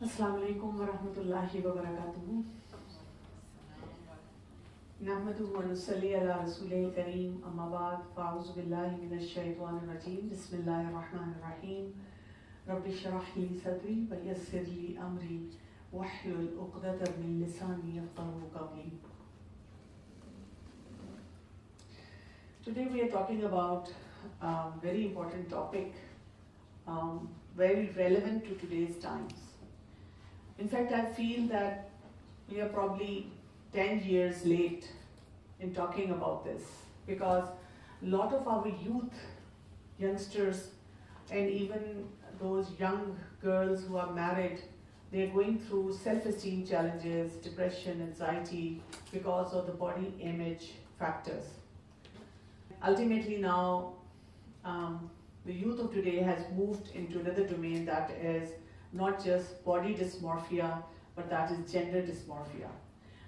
अस्सलाम वालेकुम वरहमतुल्लाहि वबरकातुहू। नहमदुहु व नुसल्ली अला रसूलिल करीम, अम्मा बाद, फ़अऊज़ु बिल्लाहि मिनश शैतानिर रजीम, बिस्मिल्लाहिर रहमानिर रहीम। रब्बि इश्रह ली सदरी व यस्सिर ली अमरी वहलुल उक़दतम मिन लिसानी यफ़क़हू क़ौली। Today we are talking about a very important topic, very relevant to today's times. In fact, I feel that we are probably 10 years late in talking about this, because a lot of our youth, youngsters, and even those young girls who are married, they are going through self-esteem challenges, depression, anxiety, because of the body image factors. Ultimately now, the youth of today has moved into another domain, that is not just body dysmorphia, but that is gender dysmorphia.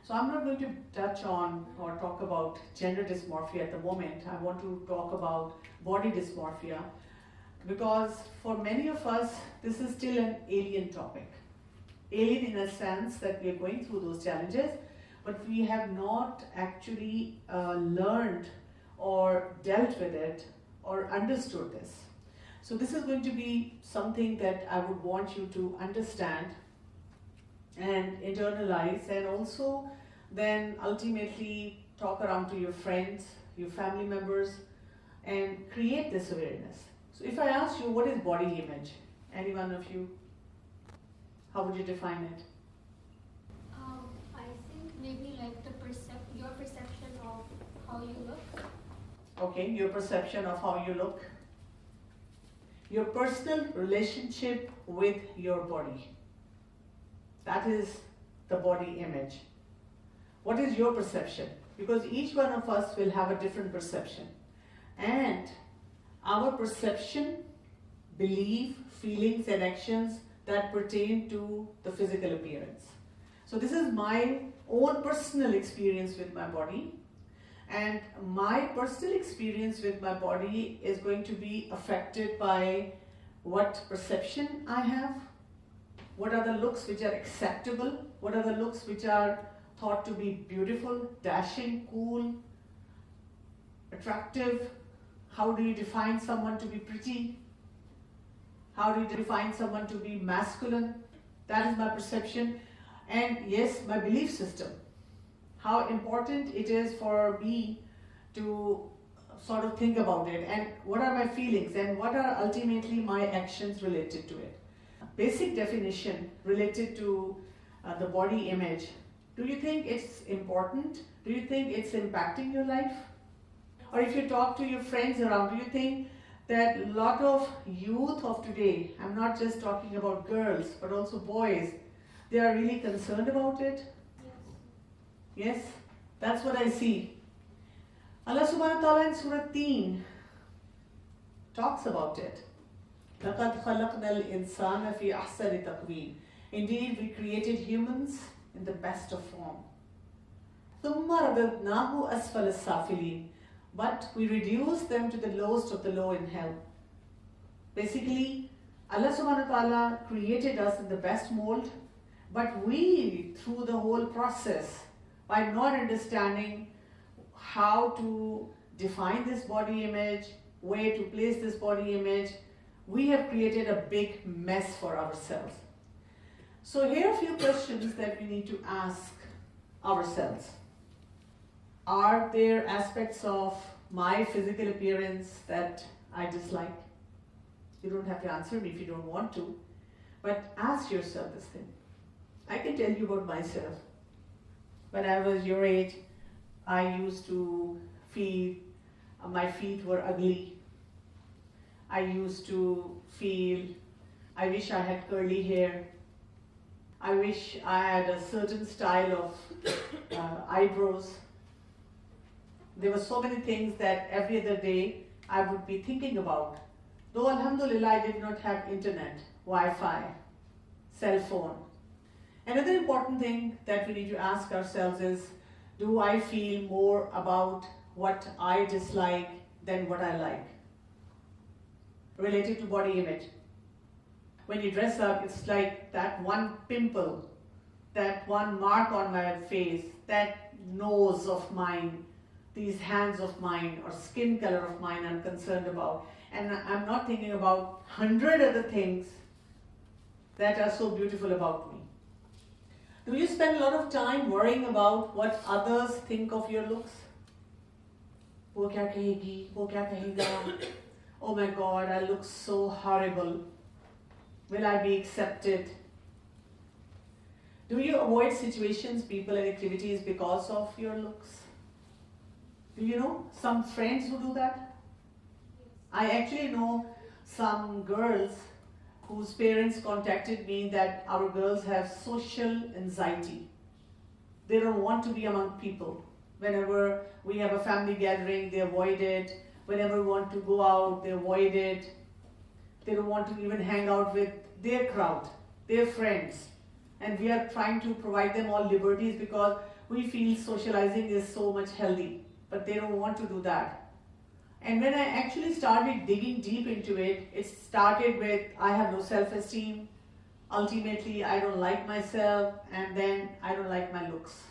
So I'm not going to touch on or talk about gender dysmorphia at the moment. I want to talk about body dysmorphia, because for many of us, this is still an alien topic. Alien in a sense that we are going through those challenges, but we have not actually learned or dealt with it or understood this. So this is going to be something that I would want you to understand and internalize, and also then ultimately talk around to your friends, your family members, and create this awareness. So if I ask you, what is body image? Any one of you? How would you define it? I think maybe like your perception of how you look. Okay, your perception of how you look. Your personal relationship with your body. That is the body image. What is your perception? Because each one of us will have a different perception. And our perception, belief, feelings, and actions that pertain to the physical appearance. So this is my own personal experience with my body. And my personal experience with my body is going to be affected by what perception I have, what are the looks which are acceptable, what are the looks which are thought to be beautiful, dashing, cool, attractive. How do you define someone to be pretty? How do you define someone to be masculine? That is my perception. And yes, my belief system. How important it is for me to sort of think about it, and what are my feelings, and what are ultimately my actions related to it. Basic definition related to the body image. Do you think it's important? Do you think it's impacting your life? Or if you talk to your friends around, do you think that a lot of youth of today, I'm not just talking about girls, but also boys, they are really concerned about it? Yes, that's what I see. Allah subhanahu wa ta'ala in Surah 3 talks about it. لَقَدْ خَلَقْنَا الْإِنسَانَ فِي أَحْسَنِ تَقْوِيمٍ. Indeed, we created humans in the best of form. ثُمَّ رَدَدْنَاهُ أَسْفَلَ السَّافِلِينَ. But we reduced them to the lowest of the low in hell. Basically, Allah subhanahu wa ta'ala created us in the best mold, but we, through the whole process, by not understanding how to define this body image, where to place this body image, we have created a big mess for ourselves. So here are a few questions that we need to ask ourselves. Are there aspects of my physical appearance that I dislike? You don't have to answer me if you don't want to, but ask yourself this thing. I can tell you about myself. When I was your age, I used to feel my feet were ugly. I used to feel, I wish I had curly hair. I wish I had a certain style of eyebrows. There were so many things that every other day I would be thinking about. Though alhamdulillah, I did not have internet, Wi-Fi, cell phone. Another important thing that we need to ask ourselves is, do I feel more about what I dislike than what I like? Related to body image. when you dress up, it's like that one pimple, that one mark on my face, that nose of mine, these hands of mine, or skin color of mine I'm concerned about. And I'm not thinking about 100 other things that are so beautiful about me. Do you spend a lot of time worrying about what others think of your looks? वो क्या कहेगी, वो क्या कहेगा? Oh my God, I look so horrible. Will I be accepted? Do you avoid situations, people, and activities because of your looks? Do you know some friends who do that? I actually know some girls whose parents contacted me that our girls have social anxiety. They don't want to be among people. Whenever we have a family gathering, they avoid it. Whenever we want to go out, they avoid it. They don't want to even hang out with their crowd, their friends. And we are trying to provide them all liberties because we feel socializing is so much healthy. But they don't want to do that. And when I actually started digging deep into it, it started with I have no self-esteem. Ultimately, I don't like myself, and then I don't like my looks.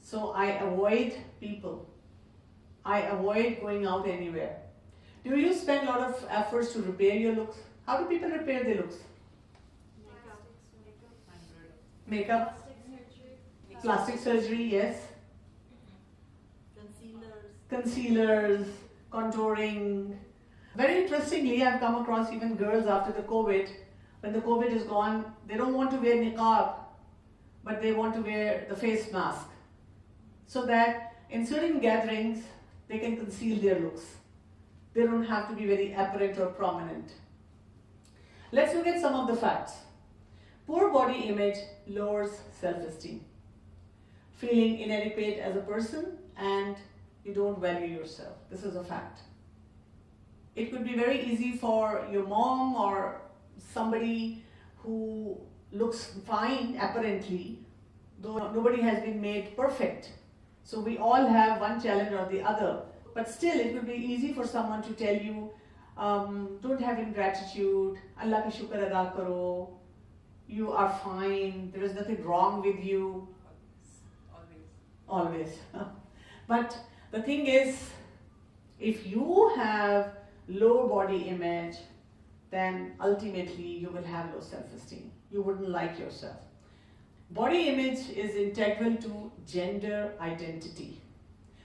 So I avoid people. I avoid going out anywhere. Do you spend a lot of efforts to repair your looks? How do people repair their looks? Makeup. Plastic surgery, yes. Concealers, contouring. Very interestingly, I've come across even girls after the COVID. When the COVID is gone, they don't want to wear niqab, but they want to wear the face mask. So that in certain gatherings, they can conceal their looks. They don't have to be very apparent or prominent. Let's look at some of the facts. Poor body image lowers self-esteem. Feeling inadequate as a person, and you don't value yourself. This is a fact. It could be very easy for your mom or somebody who looks fine apparently, though nobody has been made perfect. So we all have one challenge or the other. But still, it would be easy for someone to tell you, don't have ingratitude, Allah ka shukr ada karo, you are fine, there is nothing wrong with you. Always. But the thing is, if you have low body image, then ultimately you will have low self-esteem. You wouldn't like yourself. Body image is integral to gender identity.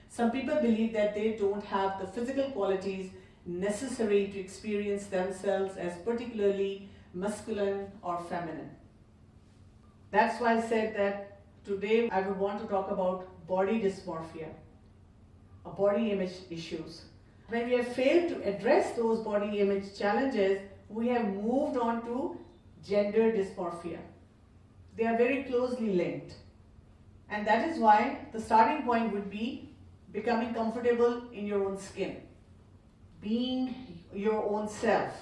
Some people believe that they don't have the physical qualities necessary to experience themselves as particularly masculine or feminine. That's why I said that today I would want to talk about body dysmorphia, or body image issues. When we have failed to address those body image challenges, we have moved on to gender dysmorphia. They are very closely linked. And that is why the starting point would be becoming comfortable in your own skin, being your own self.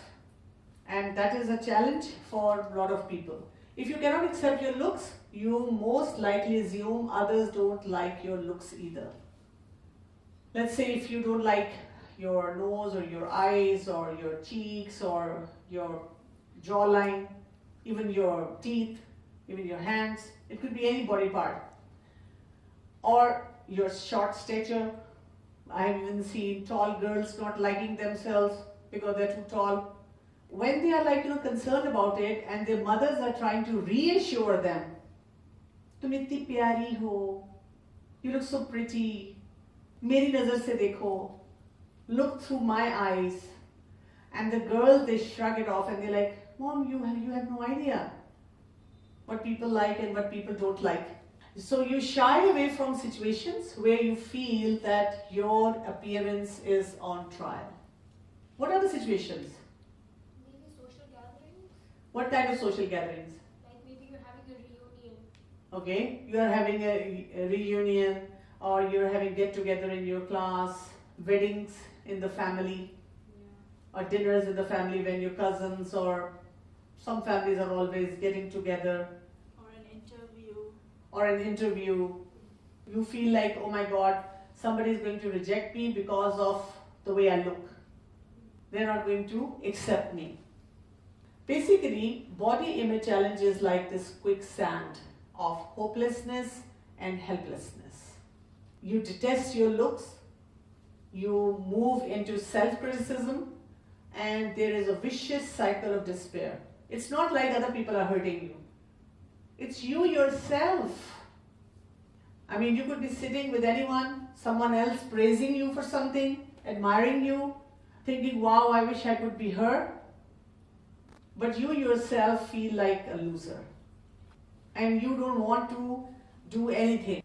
And that is a challenge for a lot of people. If you cannot accept your looks, you most likely assume others don't like your looks either. Let's say if you don't like your nose or your eyes or your cheeks or your jawline, even your teeth, even your hands, it could be any body part. Or your short stature. I have even seen tall girls not liking themselves because they're too tall. When they are concerned about it and their mothers are trying to reassure them, "Tum itni pyari ho, you look so pretty, meri nazar se dekho, look through my eyes." And the girls, they shrug it off and they're like, "Mom, you have no idea what people like and what people don't like." So you shy away from situations where you feel that your appearance is on trial. What are the situations? Maybe social gatherings. What kind of social gatherings? Like maybe you're having a reunion. Okay, you are having a reunion, or you're having get-together in your class, weddings in the family, or dinners in the family when your cousins or some families are always getting together. Or an interview. You feel like, oh my God, somebody is going to reject me because of the way I look. They're not going to accept me. Basically, body image challenge is like this quicksand of hopelessness and helplessness. You detest your looks, you move into self-criticism, and there is a vicious cycle of despair. It's not like other people are hurting you. It's you yourself. I mean, you could be sitting with anyone, someone else praising you for something, admiring you, thinking, wow, I wish I could be her. But you yourself feel like a loser. And you don't want to do anything.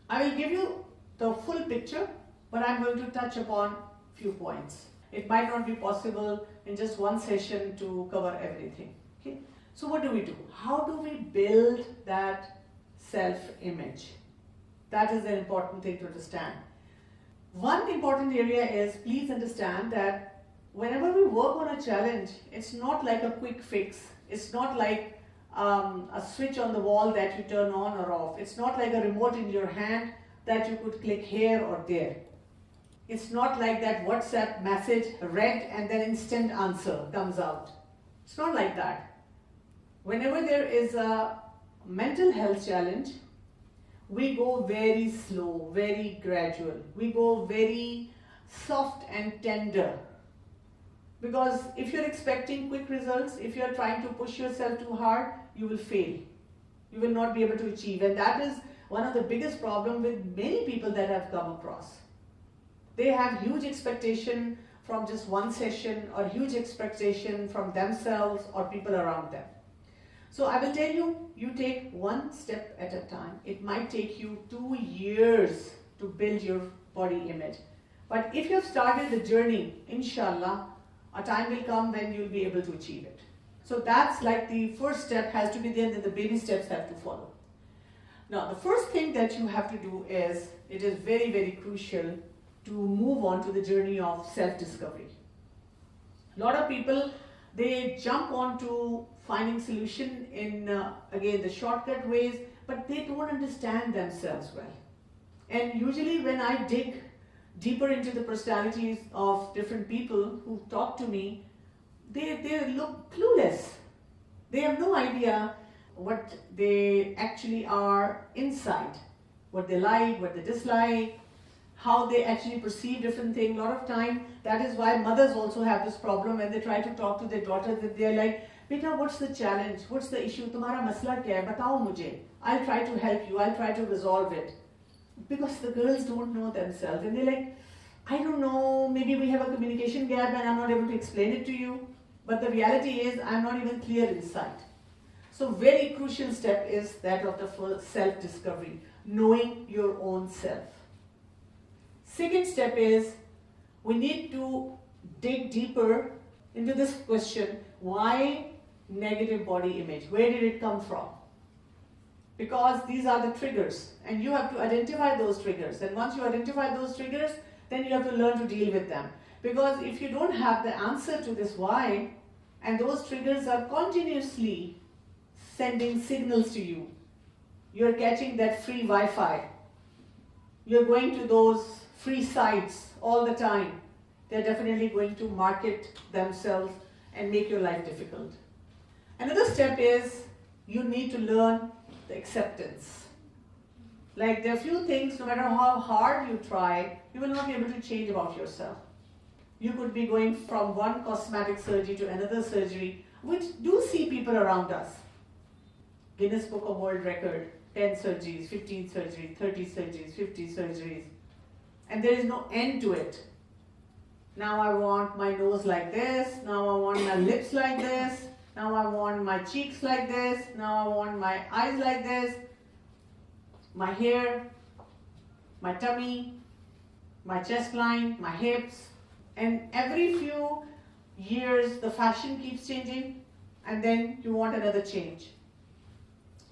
I will give you the full picture, but I'm going to touch upon few points. It might not be possible in just one session to cover everything. Okay? So what do? How do we build that self-image? That is an important thing to understand. One important area is, please understand that whenever we work on a challenge, it's not like a quick fix. It's not like a switch on the wall that you turn on or off. It's not like a remote in your hand that you could click here or there. It's not like that WhatsApp message read and then instant answer comes out. It's not like that. Whenever there is a mental health challenge, we go very slow, very gradual. We go very soft and tender. Because if you're expecting quick results, if you're trying to push yourself too hard, you will fail. You will not be able to achieve. And that is one of the biggest problems with many people that I've come across. They have huge expectation from just one session or huge expectation from themselves or people around them. So I will tell you, you take one step at a time. It might take you 2 years to build your body image. But if you've started the journey, inshallah, a time will come when you'll be able to achieve it. So that's like the first step has to be there, and then the baby steps have to follow. Now, the first thing that you have to do is, it is very, very crucial to move on to the journey of self-discovery. A lot of people, they jump onto finding solution in, again, the shortcut ways, but they don't understand themselves well. And usually when I dig deeper into the personalities of different people who talk to me, they look clueless. They have no idea what they actually are inside, what they like, what they dislike, how they actually perceive different things. A lot of time, that is why mothers also have this problem when they try to talk to their daughters, that they're like, Beta, what's the challenge? What's the issue? Tumhara masla kya hai? Batao mujhe. I'll try to help you. I'll try to resolve it. Because the girls don't know themselves. And they're like, I don't know, maybe we have a communication gap and I'm not able to explain it to you. But the reality is, I'm not even clear inside. So very crucial step is that of the first self-discovery, knowing your own self. Second step is, we need to dig deeper into this question, why negative body image? Where did it come from? Because these are the triggers, and you have to identify those triggers. And once you identify those triggers, then you have to learn to deal with them. Because if you don't have the answer to this why, and those triggers are continuously sending signals to you, you're catching that free Wi-Fi. You're going to those free sites all the time. They're definitely going to market themselves and make your life difficult. Another step is, you need to learn the acceptance. Like, there are few things, no matter how hard you try, you will not be able to change about yourself. You could be going from one cosmetic surgery to another surgery, which do see people around us. Guinness Book of World Record, 10 surgeries, 15 surgeries, 30 surgeries, 50 surgeries. And there is no end to it. Now I want my nose like this, now I want my lips like this, now I want my cheeks like this, now I want my eyes like this, my hair, my tummy, my chest line, my hips. And every few years the fashion keeps changing, and then you want another change.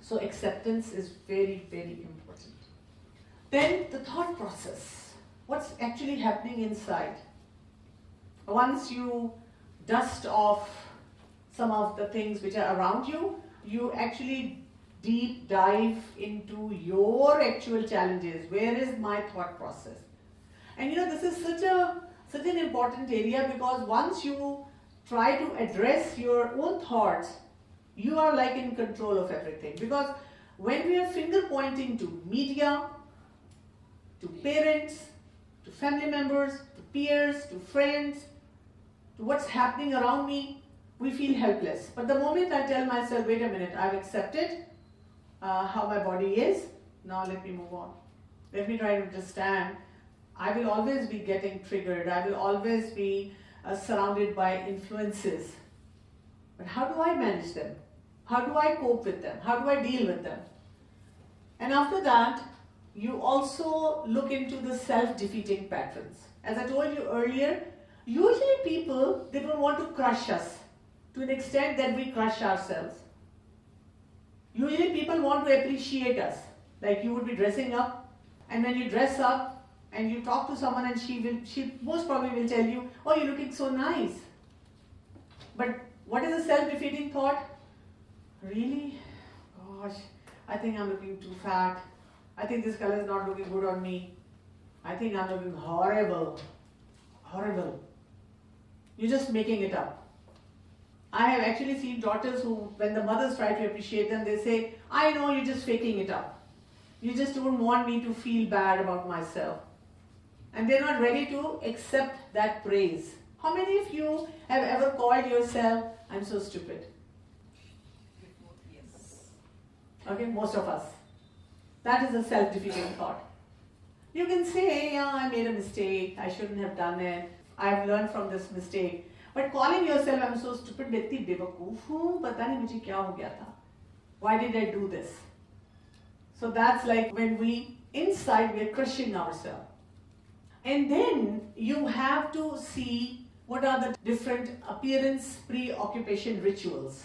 So acceptance is very, very important. Then the thought process. What's actually happening inside? Once you dust off some of the things which are around you, you actually deep dive into your actual challenges. Where is my thought process? And this is such an important area, because once you try to address your own thoughts, you are like in control of everything. Because when we are finger pointing to media, to parents, to family members, to peers, to friends, to what's happening around me, we feel helpless. But the moment I tell myself, wait a minute, I've accepted how my body is, now let me move on. Let me try to understand. I will always be getting triggered. I will always be surrounded by influences. But how do I manage them? How do I cope with them? How do I deal with them? And after that, you also look into the self-defeating patterns. As I told you earlier, usually people, they don't want to crush us to an extent that we crush ourselves. Usually people want to appreciate us. Like you would be dressing up, and when you dress up and you talk to someone, and she most probably will tell you, oh, you're looking so nice. But what is a self-defeating thought? Really? Gosh, I think I'm looking too fat. I think this color is not looking good on me. I think I'm looking horrible. Horrible. You're just making it up. I have actually seen daughters who, when the mothers try to appreciate them, they say, I know you're just faking it up. You just don't want me to feel bad about myself. And they're not ready to accept that praise. How many of you have ever called yourself, I'm so stupid? Yes. Okay, most of us. That is a self-defeating thought. You can say, yeah, I made a mistake, I shouldn't have done it, I have learned from this mistake. But calling yourself, I'm so stupid, मैं इतनी बेवकूफ हूँ, पता नहीं मुझे क्या हो गया था. Why did I do this? So that's like when we, inside, we're crushing ourselves. And then you have to see what are the different appearance preoccupation rituals.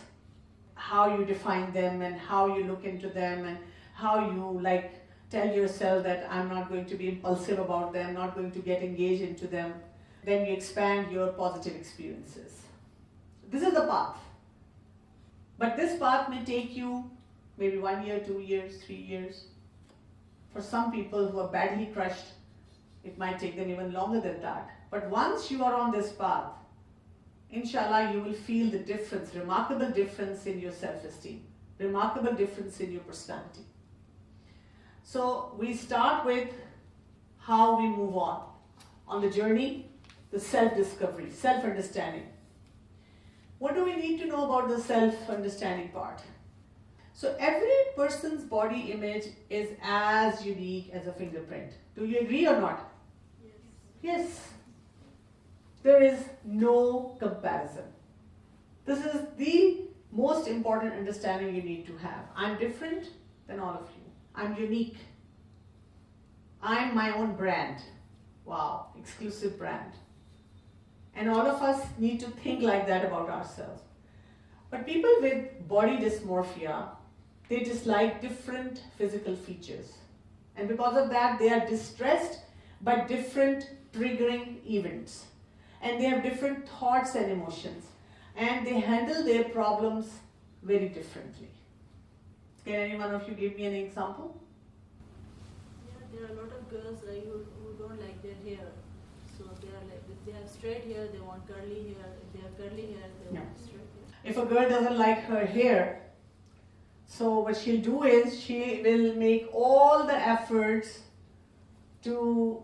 How you define them and how you look into them and how you like tell yourself that I'm not going to be impulsive about them, not going to get engaged into them. Then you expand your positive experiences. This is the path. But this path may take you maybe 1 year, 2 years, 3 years. For some people who are badly crushed, it might take them even longer than that. But once you are on this path, inshallah, you will feel the difference, remarkable difference in your self-esteem, remarkable difference in your personality. So we start with how we move on the journey, the self-discovery, self-understanding. What do we need to know about the self-understanding part? So every person's body image is as unique as a fingerprint. Do you agree or not? Yes. There is no comparison. This is the most important understanding you need to have. I'm different than all of you. I'm unique. I'm my own brand. Wow, exclusive brand. And all of us need to think like that about ourselves. But people with body dysmorphia, they dislike different physical features. And because of that, they are distressed by different triggering events. And they have different thoughts and emotions. And they handle their problems very differently. Can any one of you give me an example? Yeah, there are a lot of girls like who don't like their hair. So they are like, if they have straight hair, they want curly hair. If they have curly hair, they want straight hair. If a girl doesn't like her hair, so what she'll do is she will make all the efforts to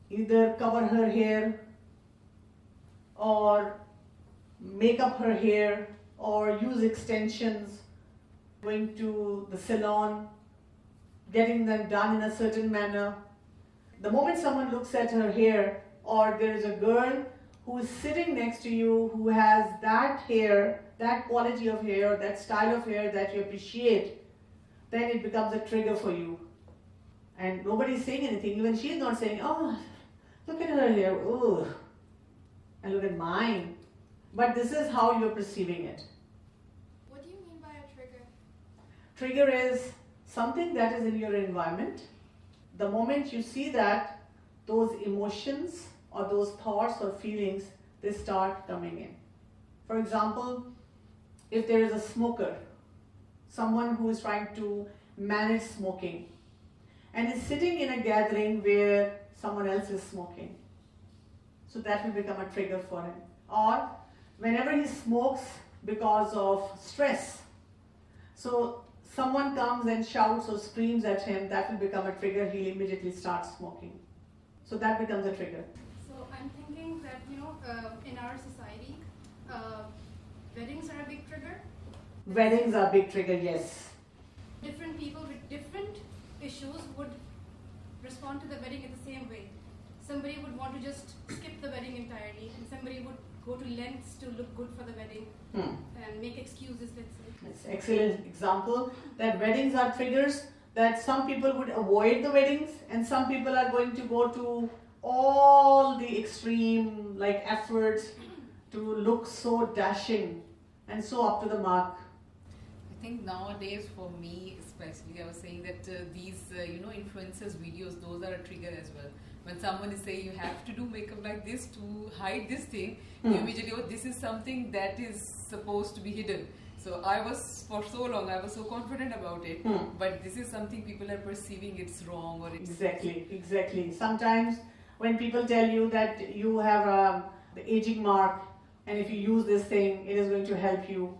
either cover her hair or make up her hair or use extensions, going to the salon, getting them done in a certain manner. The moment someone looks at her hair, or there is a girl who is sitting next to you who has that hair, that quality of hair, that style of hair that you appreciate, then it becomes a trigger for you. And nobody's saying anything. Even she's not saying, oh, look at her hair, oh, and look at mine. But this is how you're perceiving it. What do you mean by a trigger? Trigger is something that is in your environment. The moment you see that, those emotions or those thoughts or feelings, they start coming in. For example, if there is a smoker, someone who is trying to manage smoking, and is sitting in a gathering where someone else is smoking, so that will become a trigger for him. or whenever he smokes because of stress. So someone comes and shouts or screams at him, that will become a trigger. He'll immediately start smoking. So that becomes a trigger. So I'm thinking that, in our society, weddings are a big trigger. Weddings are a big trigger, yes. Different people with different issues would respond to the wedding in the same way. Somebody would want to just skip the wedding entirely, and somebody would go to lengths to look good for the wedding and make excuses, let's say. It's an excellent example that weddings are triggers, that some people would avoid the weddings and some people are going to go to all the extreme efforts to look so dashing and so up to the mark. I think nowadays, for me especially, I was saying that these influencers videos, those are a trigger as well. When someone is saying you have to do makeup like this to hide this thing, you immediately go, this is something that is supposed to be hidden. So for so long I was so confident about it, but this is something people are perceiving it's wrong or it's... Exactly. Sometimes when people tell you that you have the aging mark and if you use this thing, it is going to help you.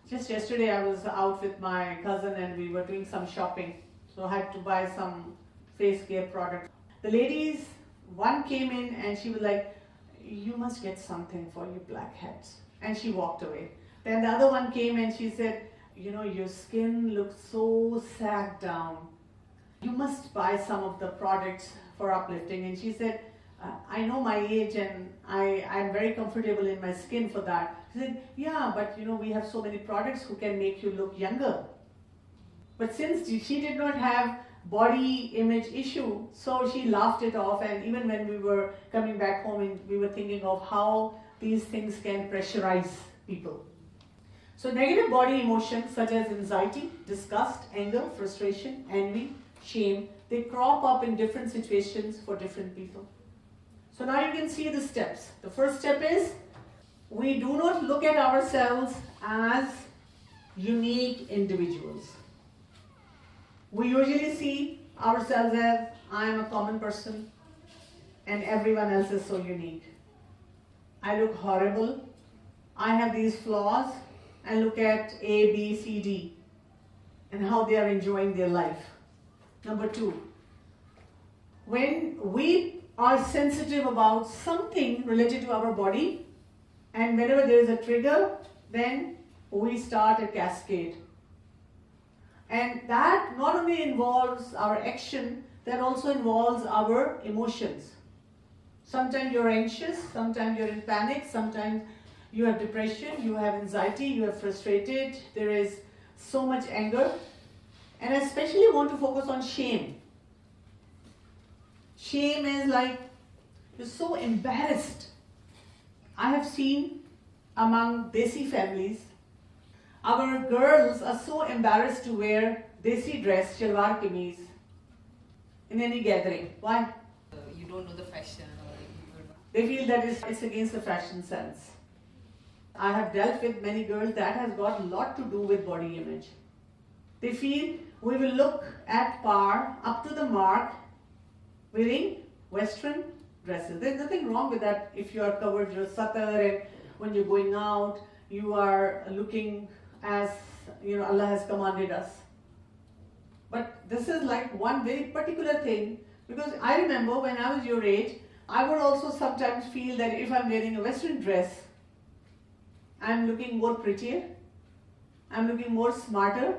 Just yesterday I was out with my cousin and we were doing some shopping. So I had to buy some face care products. The ladies, one came in and she was like, you must get something for your blackheads. And she walked away. Then the other one came and she said, your skin looks so sagged down. You must buy some of the products for uplifting. And she said, I know my age and I'm very comfortable in my skin for that. She said, yeah, but we have so many products who can make you look younger. But since she did not have body image issue, so she laughed it off, and even when we were coming back home and we were thinking of how these things can pressurize people. So negative body emotions such as anxiety, disgust, anger, frustration, envy, shame, they crop up in different situations for different people. So now you can see the steps. The first step is we do not look at ourselves as unique individuals. We usually see ourselves as I am a common person and everyone else is so unique. I look horrible. I have these flaws, and look at A, B, C, D and how they are enjoying their life. Number two, when we are sensitive about something related to our body and whenever there is a trigger, then we start a cascade. And that not only involves our action, that also involves our emotions. Sometimes you're anxious, sometimes you're in panic, sometimes you have depression, you have anxiety, you are frustrated, there is so much anger. And I especially want to focus on shame. Shame is you're so embarrassed. I have seen among Desi families, our girls are so embarrassed to wear Desi dress, shalwar kameez, in any gathering. Why? You don't know the fashion. They feel that it's against the fashion sense. I have dealt with many girls that has got a lot to do with body image. They feel we will look at par, up to the mark, wearing Western dresses. There's nothing wrong with that if you are covered your satar and when you're going out, you are looking as Allah has commanded us. But this is one very particular thing, because I remember when I was your age, I would also sometimes feel that if I'm wearing a Western dress, I'm looking more prettier, I'm looking more smarter.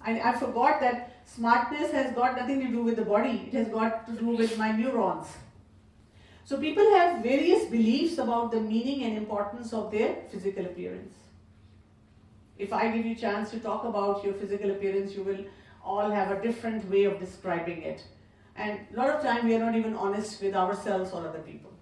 And I forgot that smartness has got nothing to do with the body, it has got to do with my neurons. So people have various beliefs about the meaning and importance of their physical appearance. If I give you a chance to talk about your physical appearance, you will all have a different way of describing it. And a lot of time we are not even honest with ourselves or other people.